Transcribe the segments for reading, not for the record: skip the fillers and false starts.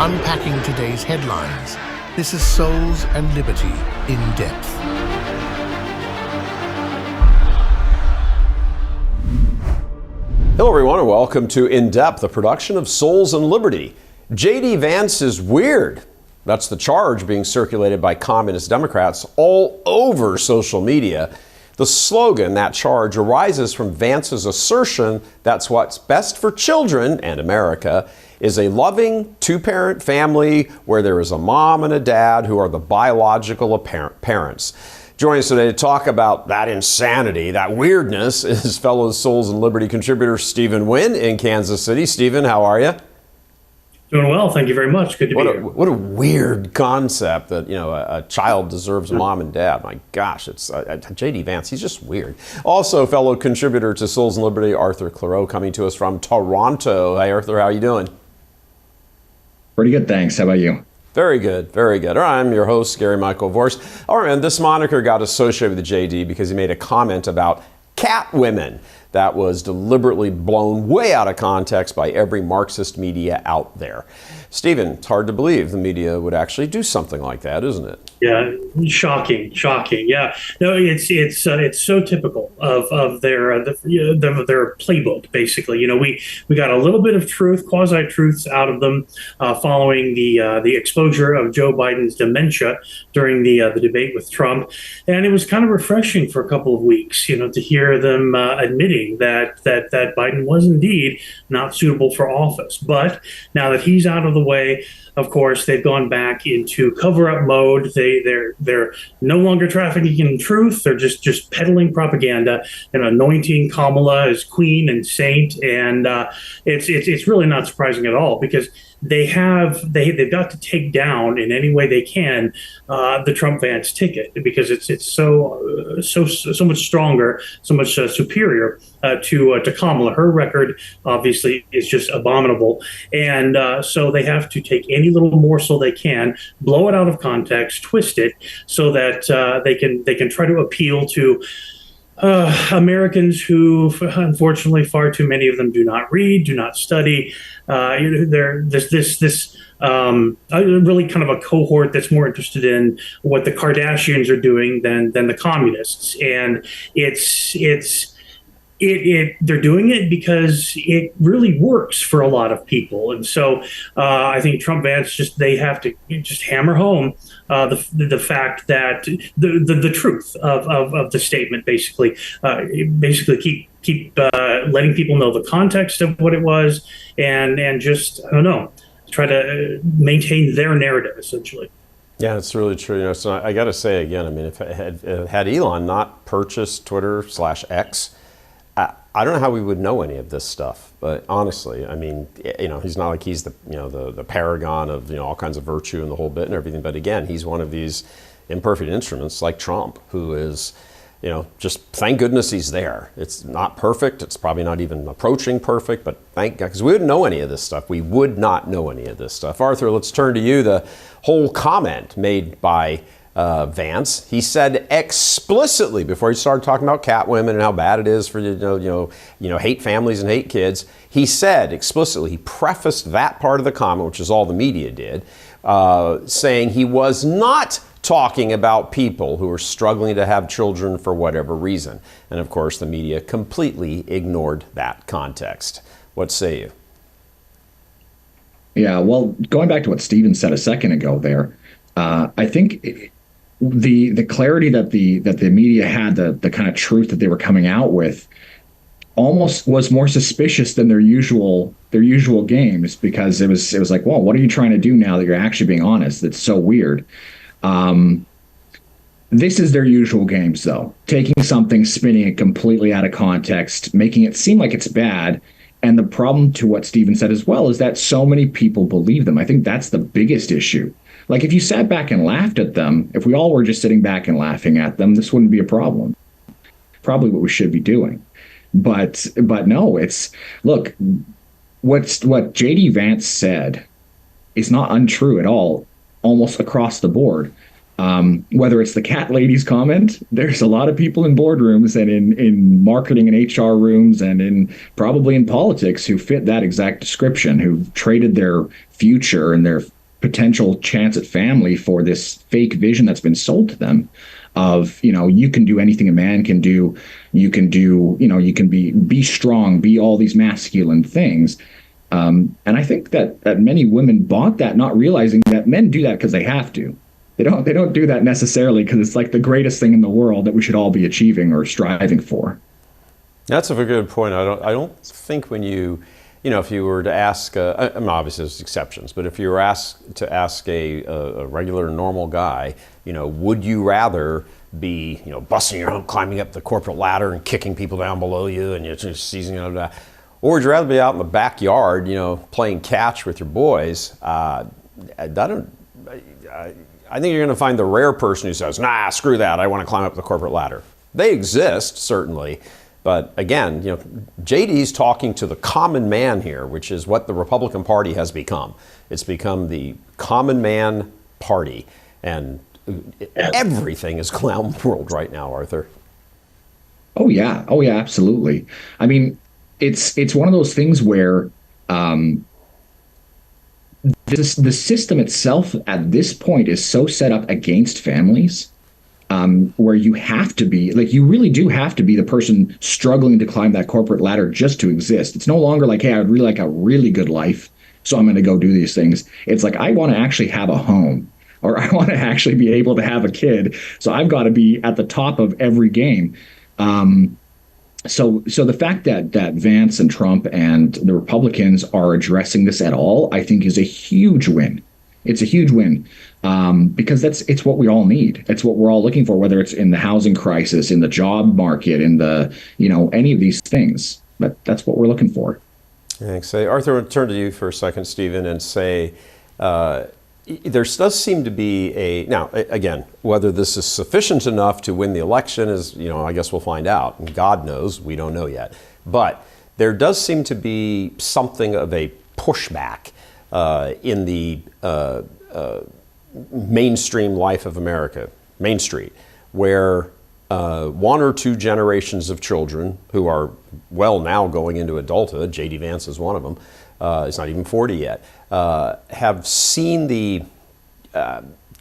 unpacking today's headlines. This is Souls and Liberty in Depth. Hello everyone and welcome to In Depth, a production of Souls and Liberty. JD Vance is weird. That's the charge being circulated by communist Democrats all over social media. The slogan, that charge, arises from Vance's assertion that's what's best for children and America is a loving two-parent family where there is a mom and a dad who are the biological parents. Joining us today to talk about that insanity, that weirdness, is fellow Souls and Liberty contributor Stephen Wynn in Kansas City. Stephen, how are you? Doing well, thank you very much. Good to be here. What a weird concept that, a child deserves a mom and dad. My gosh, it's JD Vance. He's just weird. Also, fellow contributor to Souls and Liberty, Arthur Clareau, coming to us from Toronto. Hi, Arthur. How are you doing? Pretty good, thanks. How about you? Very good, very good. All right, I'm your host, Gary Michael Vorst. All right, and this moniker got associated with the JD because he made a comment about cat women that was deliberately blown way out of context by every Marxist media out there. Stephen, it's hard to believe the media would actually do something like that, isn't it? Yeah, shocking. Yeah, no, it's so typical of their playbook. Basically, we got a little bit of truth, quasi truths out of them following the exposure of Joe Biden's dementia during the debate with Trump, and it was kind of refreshing for a couple of weeks, to hear them admitting that Biden was indeed not suitable for office. But now that he's out of the way, of course, they've gone back into cover-up mode. They're no longer trafficking in truth. They're just peddling propaganda and anointing Kamala as queen and saint. And it's really not surprising at all because they've got to take down in any way they can the Trump Vance ticket because it's so much stronger, so much superior to Kamala. Her record obviously is just abominable, and so they have to take any little morsel they can, blow it out of context, twist it so that they can try to appeal to Americans who, unfortunately, far too many of them do not read, do not study. They're this really kind of a cohort that's more interested in what the Kardashians are doing than the communists, and they're doing it because it really works for a lot of people. And so I think Trump Vance they have to just hammer home the fact that the truth of the statement, basically keep letting people know the context of what it was and just, I don't know, try to maintain their narrative essentially. Yeah, it's really true. So I got to say again, I mean, if had Elon not purchased Twitter/X, I don't know how we would know any of this stuff, but honestly, I mean, he's not like he's the paragon of all kinds of virtue and the whole bit and everything. But again, he's one of these imperfect instruments like Trump, who is, just thank goodness he's there. It's not perfect. It's probably not even approaching perfect, but thank God, because we wouldn't know any of this stuff. We would not know any of this stuff. Arthur, let's turn to you. The whole comment made by Vance, he said explicitly before he started talking about cat women and how bad it is for hate families and hate kids. He said explicitly, he prefaced that part of the comment, which is all the media did, saying he was not talking about people who are struggling to have children for whatever reason. And of course, the media completely ignored that context. What say you? Yeah, well, going back to what Stephen said a second ago there, I think the clarity that the media had, the kind of truth that they were coming out with, almost was more suspicious than their usual games, because it was like, well, what are you trying to do now that you're actually being honest? That's so weird. This is their usual games, though, taking something, spinning it completely out of context, making it seem like it's bad. And the problem, to what Stephen said as well, is that so many people believe them. I think that's the biggest issue. Like, if you sat back and laughed at them, if we all were just sitting back and laughing at them, this wouldn't be a problem. Probably what we should be doing. But no, look, what JD Vance said is not untrue at all, almost across the board. Whether it's the cat lady's comment, there's a lot of people in boardrooms and in marketing and HR rooms and probably in politics who fit that exact description, who traded their future and their potential chance at family for this fake vision that's been sold to them of, you can do anything a man can do. You can do, you can be strong, be all these masculine things. And I think that many women bought that, not realizing that men do that because they have to. They don't do that necessarily because it's like the greatest thing in the world that we should all be achieving or striving for. That's a very good point. I don't think when if you were to ask, obviously there's exceptions, but if you were asked to ask a regular normal guy, would you rather be, busting your hump, climbing up the corporate ladder and kicking people down below you and you're just seizing on that, or would you rather be out in the backyard, playing catch with your boys? I think you're going to find the rare person who says, nah, screw that, I want to climb up the corporate ladder. They exist, certainly. But again, JD's talking to the common man here, which is what the Republican Party has become. It's become the common man party. And everything is clown world right now, Arthur. Oh, yeah. Oh, yeah, absolutely. I mean, it's one of those things where the system itself at this point is so set up against families, where you have to be, like, you really do have to be the person struggling to climb that corporate ladder just to exist. It's no longer like, hey, I would really like a really good life, so I'm going to go do these things. It's like, I want to actually have a home, or I want to actually be able to have a kid, so I've got to be at the top of every game. So the fact that Vance and Trump and the Republicans are addressing this at all, I think, is a huge win. It's a huge win, because it's what we all need. It's what we're all looking for, whether it's in the housing crisis, in the job market, in the, any of these things. But that's what we're looking for. Thanks. Arthur, I want to turn to you for a second, Stephen, and say, there does seem to be now, again, whether this is sufficient enough to win the election is, I guess we'll find out. And God knows, we don't know yet. But there does seem to be something of a pushback in the mainstream life of America, Main Street, where one or two generations of children who are, now going into adulthood, JD Vance is one of them, is not even 40 yet, have seen the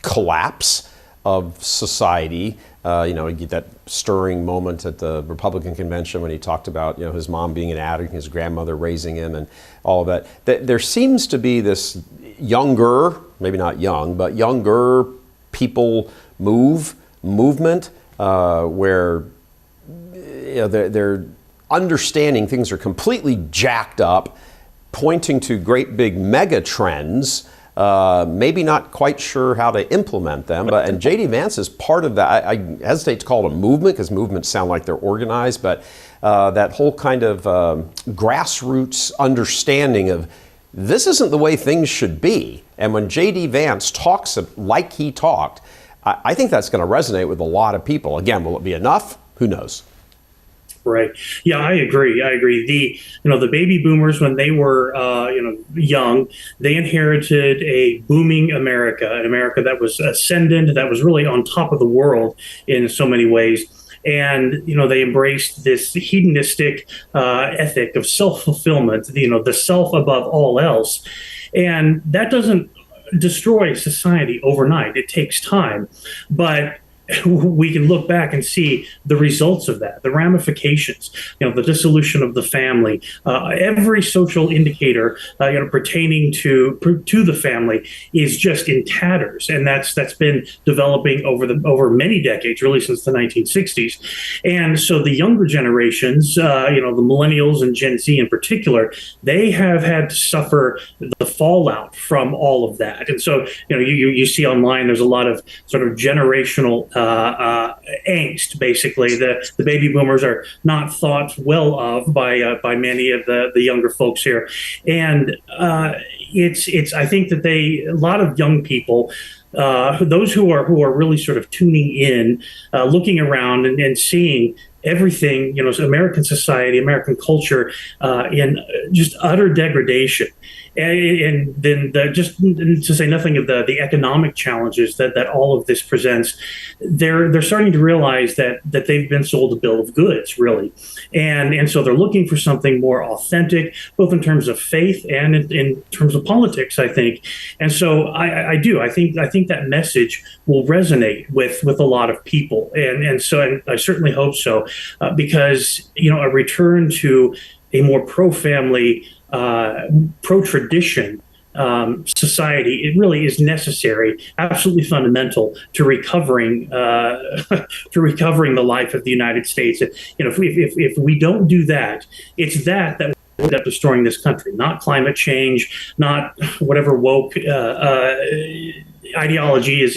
collapse of society. You get that stirring moment at the Republican convention when he talked about, his mom being an addict, his grandmother raising him, and all of that. There seems to be this younger, maybe not young, but younger people movement where they're understanding things are completely jacked up, pointing to great big mega trends, maybe not quite sure how to implement them. And JD Vance is part of that. I hesitate to call it a movement because movements sound like they're organized, but that whole kind of grassroots understanding of this isn't the way things should be. And when JD Vance talks like he talked, I think that's going to resonate with a lot of people. Again, will it be enough? Who knows? Right. Yeah, I agree. The baby boomers, when they were, young, they inherited a booming America, an America that was ascendant, that was really on top of the world in so many ways. And, they embraced this hedonistic ethic of self-fulfillment, the self above all else. And that doesn't destroy society overnight. It takes time. But we can look back and see the results of that, the ramifications, the dissolution of the family, every social indicator, pertaining to the family is just in tatters. And that's been developing over many decades, really since the 1960s. And so the younger generations, the millennials and Gen Z in particular, they have had to suffer the fallout from all of that. And so, you see online, there's a lot of sort of generational angst. Basically, the baby boomers are not thought well of by many of the younger folks here, and it's I think that a lot of young people, those who are really sort of tuning in, looking around and seeing everything, American society, American culture, in just utter degradation. and then just to say nothing of the economic challenges that all of this presents, they're starting to realize that they've been sold a bill of goods, really, and so they're looking for something more authentic, both in terms of faith and in terms of politics, I think. And so I think that message will resonate with a lot of people, and so I certainly hope so, because a return to a more pro-family, pro-tradition society, it really is necessary, absolutely fundamental to recovering to recovering the life of the United States. If we don't do that, it's that will end up destroying this country, not climate change, not whatever woke ideology is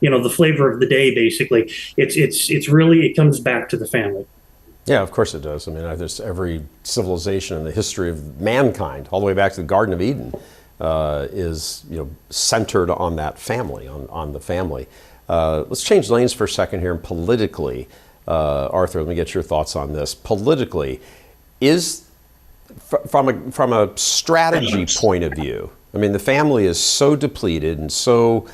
the flavor of the day. Basically, it's really, it comes back to the family. Yeah, of course it does. I mean, there's every civilization in the history of mankind, all the way back to the Garden of Eden, is centered on that family, on the family. Let's change lanes for a second here, and politically, Arthur, let me get your thoughts on this. Politically, is from a strategy point of view, I mean, the family is so depleted and so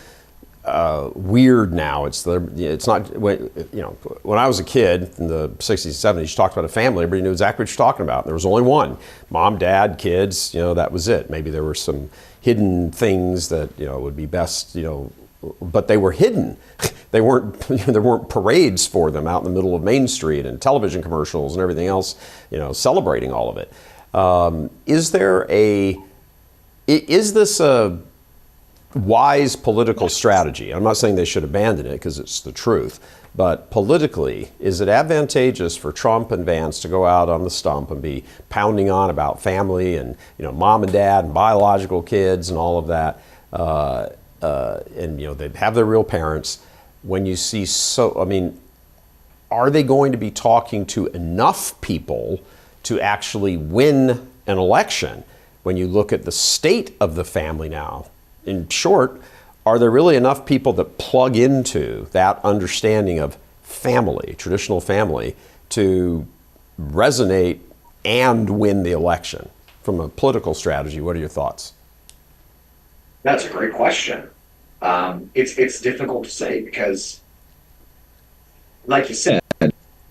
weird now. It's not, when I was a kid in the 60s and 70s, you talked about a family, everybody knew exactly what you're talking about. There was only one: mom, dad, kids, that was it. Maybe there were some hidden things that would be best, but they were hidden. They weren't, there weren't parades for them out in the middle of Main Street and television commercials and everything else, celebrating all of it. Is this a wise political strategy? I'm not saying they should abandon it, because it's the truth, but politically, is it advantageous for Trump and Vance to go out on the stump and be pounding on about family and mom and dad and biological kids and all of that, and they have their real parents? When you see are they going to be talking to enough people to actually win an election? When you look at the state of the family now, in short, are there really enough people that plug into that understanding of family, traditional family, to resonate and win the election? From a political strategy, what are your thoughts? That's a great question. It's difficult to say because, like you said,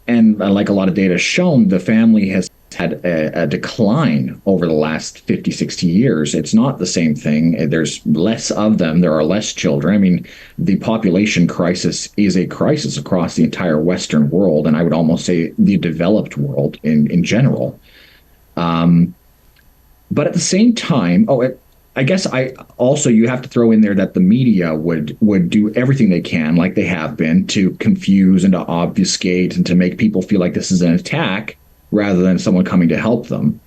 and like a lot of data has shown, the family has had a decline over the last 50, 60 years. It's not the same thing. There's less of them. There are less children. I mean, the population crisis is a crisis across the entire Western world, and I would almost say the developed world in general. But at the same time, I guess you have to throw in there that the media would do everything they can, like they have been, to confuse and to obfuscate and to make people feel like this is an attack rather than someone coming to help them.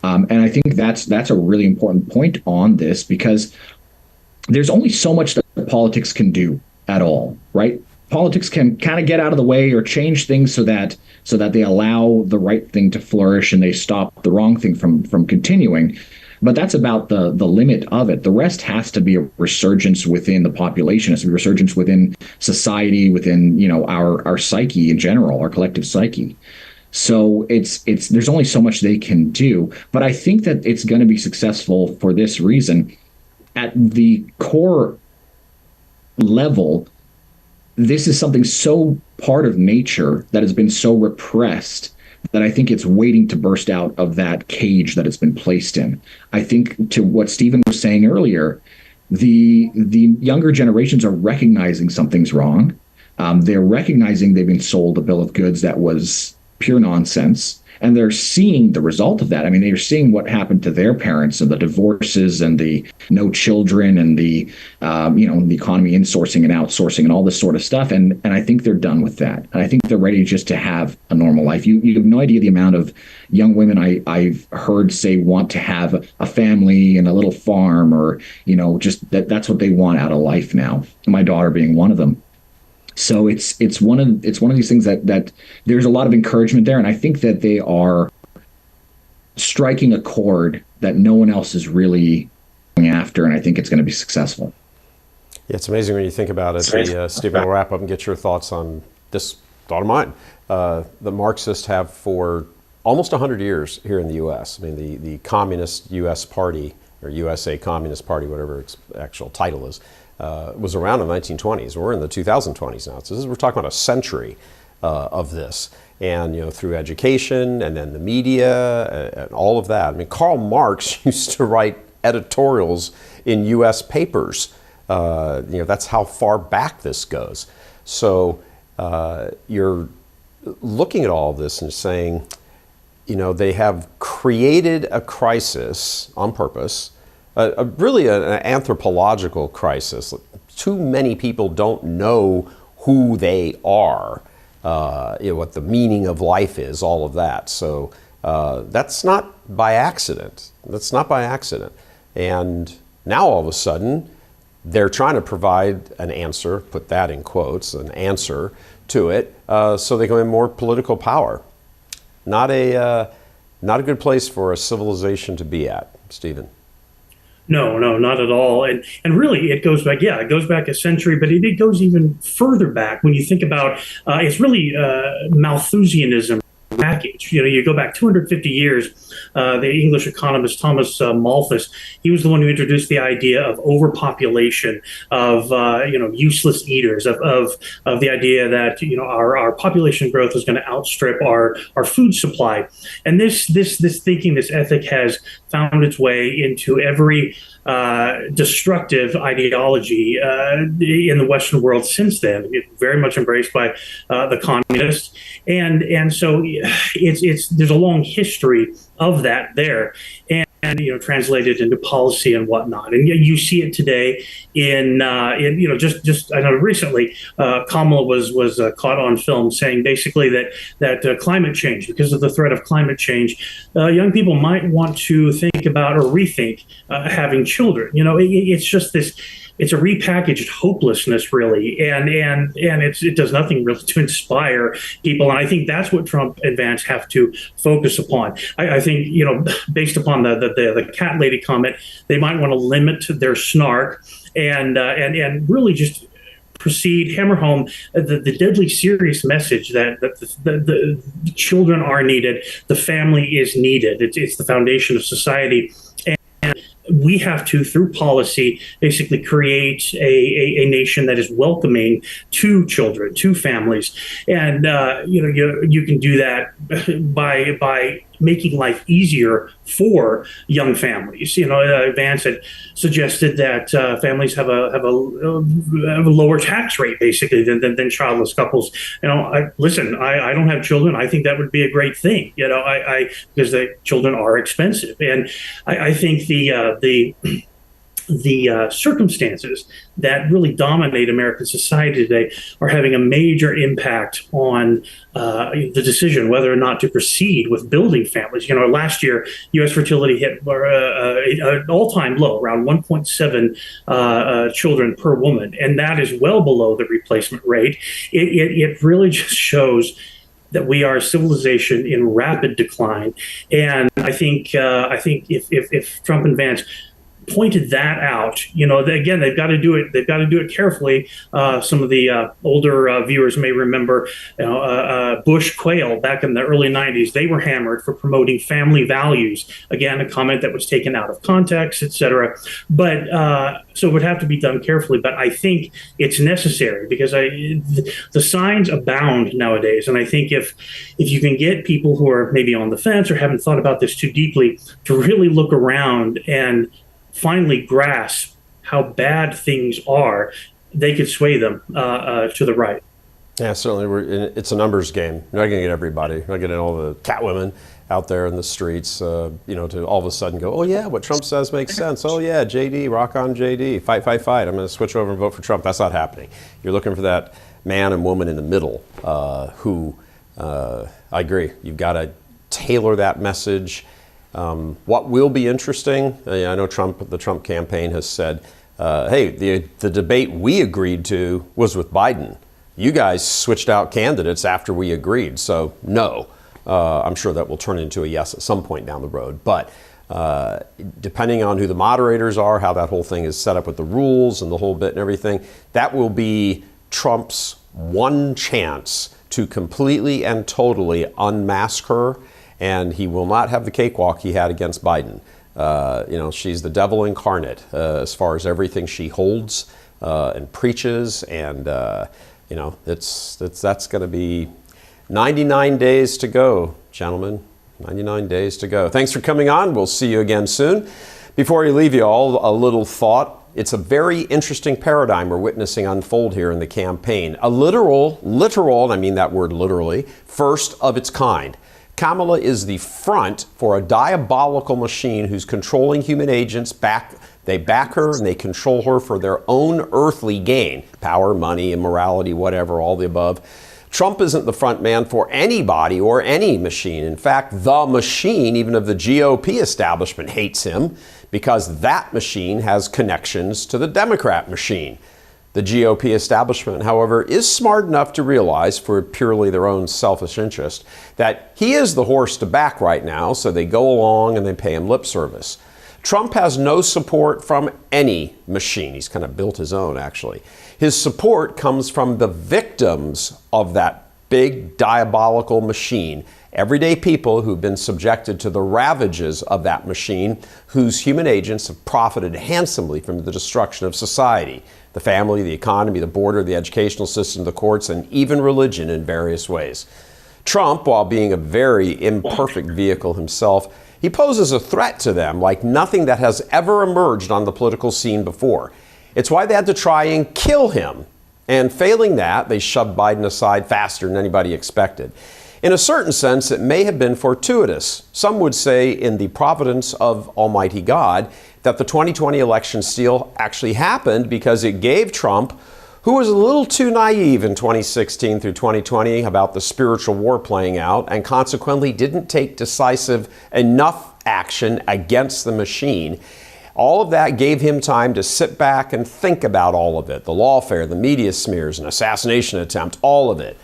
And I think that's a really important point on this, because there's only so much that politics can do at all, right? Politics can kind of get out of the way or change things so that they allow the right thing to flourish and they stop the wrong thing from continuing. But that's about the limit of it. The rest has to be a resurgence within the population. It has to be a resurgence within society, within our psyche in general, our collective psyche. So there's only so much they can do. But I think that it's going to be successful for this reason. At the core level, this is something so part of nature that has been so repressed that I think it's waiting to burst out of that cage that it's been placed in. I think, to what Stephen was saying earlier, the younger generations are recognizing something's wrong. They're recognizing they've been sold a bill of goods that was pure nonsense, and they're seeing the result of that. I mean, they're seeing what happened to their parents, and the divorces and the no children and the the economy insourcing and outsourcing and all this sort of stuff. And I think they're done with that. And I think they're ready just to have a normal life. You have no idea the amount of young women I've heard say want to have a family and a little farm, or just that's what they want out of life now. My daughter being one of them. So it's one of these things that there's a lot of encouragement there, and I think that they are striking a chord that no one else is really going after, and I think it's going to be successful. Yeah, it's amazing when you think about it. Stephen, we'll wrap up and get your thoughts on this thought of mine. The Marxists have for almost 100 years here in the U.S. I mean, the Communist U.S. Party or USA Communist Party, whatever its actual title is, was around in the 1920s. We're in the 2020s now. So we're talking about a century of this. And through education and then the media and all of that. I mean, Karl Marx used to write editorials in U.S. papers. That's how far back this goes. So you're looking at all of this and saying, they have created a crisis on purpose, really an anthropological crisis. Too many people don't know who they are. What the meaning of life is, all of that. So that's not by accident. That's not by accident. And now all of a sudden, they're trying to provide an answer, put that in quotes, an answer to it, so they can have more political power. Not a good place for a civilization to be at, Stephen. No, not at all. And really, it goes back. Yeah, it goes back a century, but it goes even further back when you think about. It's really Malthusianism package. You go back 250 years. The English economist Thomas Malthus, he was the one who introduced the idea of overpopulation, of useless eaters, of the idea that our population growth is going to outstrip our food supply, and this thinking, this ethic has found its way into every destructive ideology in the Western world since then. Very much embraced by the communists, and so it's there's a long history of that there, and translated into policy and whatnot. And you see it today in just I know recently Kamala was caught on film saying basically that climate change, because of the threat of climate change, young people might want to think about or rethink having children. It's just this. It's a repackaged hopelessness, really, and it does nothing really to inspire people. And I think that's what Trump and Vance have to focus upon. I think, based upon the cat lady comment, they might want to limit their snark and really just proceed, hammer home the deadly serious message that the children are needed, the family is needed. It's the foundation of society. We have to, through policy, basically create a nation that is welcoming to children, to families, and you can do that by making life easier for young families. Vance had suggested that families have a lower tax rate, basically, than childless couples. I don't have children. I think that would be a great thing. Because the children are expensive, and I think the circumstances that really dominate American society today are having a major impact on the decision whether or not to proceed with building families. Last year, U.S. fertility hit an all-time low, around 1.7 children per woman, and that is well below the replacement rate. It really just shows that we are a civilization in rapid decline, and I think if Trump and Vance pointed that out, again, they've got to do it. They've got to do it carefully. Some of the older viewers may remember, Bush Quayle back in the early '90s. They were hammered for promoting family values. Again, a comment that was taken out of context, etc. But so it would have to be done carefully. But I think it's necessary because the signs abound nowadays, and I think if you can get people who are maybe on the fence or haven't thought about this too deeply to really look around and finally grasp how bad things are, they could sway them to the right. Yeah, certainly. It's a numbers game. You're not going to get everybody. You're not getting all the catwomen out there in the streets, to all of a sudden go, oh yeah, what Trump says makes sense. Oh yeah, JD, rock on JD, fight, fight, fight. I'm going to switch over and vote for Trump. That's not happening. You're looking for that man and woman in the middle who, I agree, you've got to tailor that message. What will be interesting, I know the Trump campaign has said, hey, the debate we agreed to was with Biden. You guys switched out candidates after we agreed, so no. I'm sure that will turn into a yes at some point down the road. But depending on who the moderators are, how that whole thing is set up with the rules and the whole bit and everything, that will be Trump's one chance to completely and totally unmask her. And he will not have the cakewalk he had against Biden. She's the devil incarnate as far as everything she holds and preaches, and that's going to be 99 days to go, gentlemen. 99 days to go. Thanks for coming on. We'll see you again soon. Before I leave you all, a little thought. It's a very interesting paradigm we're witnessing unfold here in the campaign. A literal, and I mean that word literally, first of its kind. Kamala is the front for a diabolical machine who's controlling human agents. They back her and they control her for their own earthly gain. Power, money, immorality, whatever, all the above. Trump isn't the front man for anybody or any machine. In fact, the machine, even of the GOP establishment, hates him because that machine has connections to the Democrat machine. The GOP establishment, however, is smart enough to realize, for purely their own selfish interest, that he is the horse to back right now, so they go along and they pay him lip service. Trump has no support from any machine. He's kind of built his own, actually. His support comes from the victims of that big diabolical machine. Everyday people who've been subjected to the ravages of that machine, whose human agents have profited handsomely from the destruction of society, the family, the economy, the border, the educational system, the courts, and even religion in various ways. Trump, while being a very imperfect vehicle himself, he poses a threat to them like nothing that has ever emerged on the political scene before. It's why they had to try and kill him. And failing that, they shoved Biden aside faster than anybody expected. In a certain sense, it may have been fortuitous. Some would say in the providence of Almighty God that the 2020 election steal actually happened because it gave Trump, who was a little too naive in 2016 through 2020 about the spiritual war playing out and consequently didn't take decisive enough action against the machine. All of that gave him time to sit back and think about all of it, the lawfare, the media smears, an assassination attempt, all of it.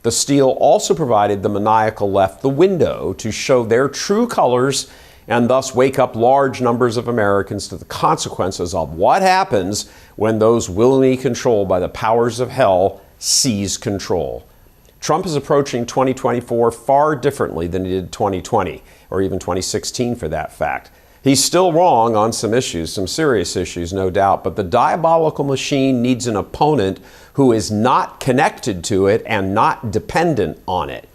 The steal also provided the maniacal left the window to show their true colors and thus wake up large numbers of Americans to the consequences of what happens when those willingly controlled by the powers of hell seize control. Trump is approaching 2024 far differently than he did 2020, or even 2016 for that fact. He's still wrong on some issues, some serious issues, no doubt, but the diabolical machine needs an opponent who is not connected to it and not dependent on it.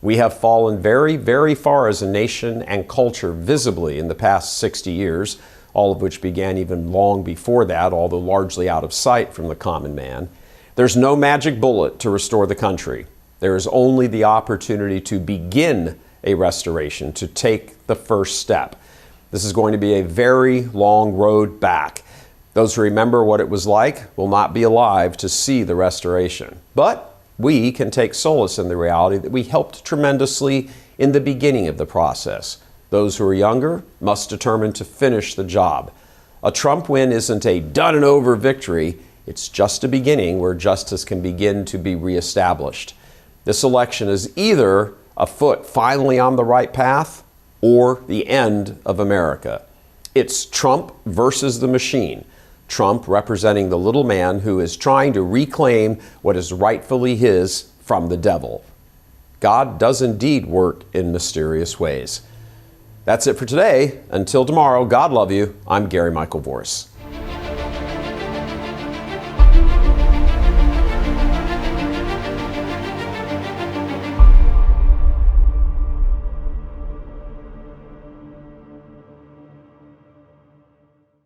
We have fallen very, very far as a nation and culture visibly in the past 60 years, all of which began even long before that, although largely out of sight from the common man. There's no magic bullet to restore the country. There is only the opportunity to begin a restoration, to take the first step. This is going to be a very long road back. Those who remember what it was like will not be alive to see the restoration. But we can take solace in the reality that we helped tremendously in the beginning of the process. Those who are younger must determine to finish the job. A Trump win isn't a done and over victory. It's just a beginning where justice can begin to be reestablished. This election is either a foot finally on the right path or the end of America. It's Trump versus the machine. Trump representing the little man who is trying to reclaim what is rightfully his from the devil. God does indeed work in mysterious ways. That's it for today. Until tomorrow, God love you. I'm Gary Michael Voris.